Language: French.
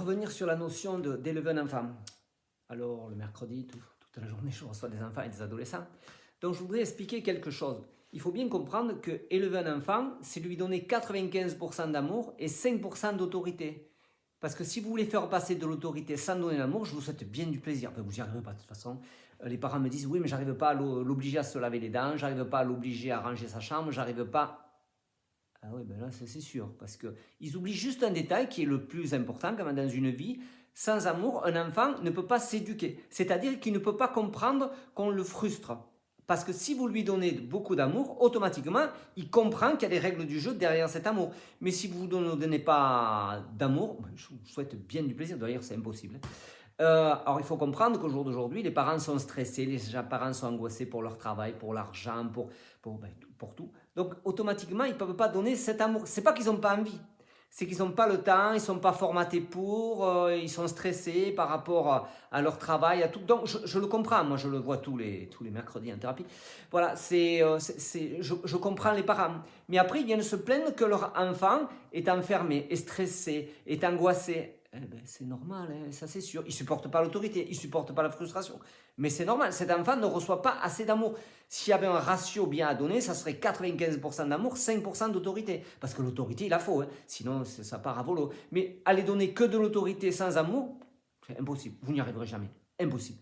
revenir sur la notion d'élever un enfant. Alors, le mercredi, toute la journée, je reçois des enfants et des adolescents. Donc, je voudrais expliquer quelque chose. Il faut bien comprendre que élever un enfant, c'est lui donner 95% d'amour et 5% d'autorité. Parce que si vous voulez faire passer de l'autorité sans donner l'amour, je vous souhaite bien du plaisir. Enfin, vous n'y arriverez pas de toute façon. Les parents me disent, oui, mais j'arrive pas à l'obliger à se laver les dents, j'arrive pas à l'obliger à ranger sa chambre, j'arrive pas... Ah oui, ben là, c'est sûr, parce qu'ils oublient juste un détail qui est le plus important quand même dans une vie. Sans amour, un enfant ne peut pas s'éduquer. C'est-à-dire qu'il ne peut pas comprendre qu'on le frustre. Parce que si vous lui donnez beaucoup d'amour, automatiquement, il comprend qu'il y a des règles du jeu derrière cet amour. Mais si vous ne donnez pas d'amour, je vous souhaite bien du plaisir. D'ailleurs, c'est impossible. Alors, il faut comprendre qu'au jour d'aujourd'hui, les parents sont stressés, les parents sont angoissés pour leur travail, pour l'argent, pour tout. Donc, automatiquement, ils ne peuvent pas donner cet amour. Ce n'est pas qu'ils n'ont pas envie, c'est qu'ils n'ont pas le temps, ils ne sont pas formatés pour, ils sont stressés par rapport à leur travail, à tout. Donc, je le comprends, moi je le vois tous les mercredis en thérapie. Voilà, je comprends les parents. Mais après, ils viennent se plaindre que leur enfant est enfermé, est stressé, est angoissé. Eh ben, c'est normal, hein, ça c'est sûr. Il ne supporte pas l'autorité, il ne supporte pas la frustration. Mais c'est normal, cet enfant ne reçoit pas assez d'amour. S'il y avait un ratio bien à donner, ça serait 95% d'amour, 5% d'autorité. Parce que l'autorité, il la faut, hein. Sinon ça part à volo. Mais aller donner que de l'autorité sans amour, c'est impossible. Vous n'y arriverez jamais. Impossible.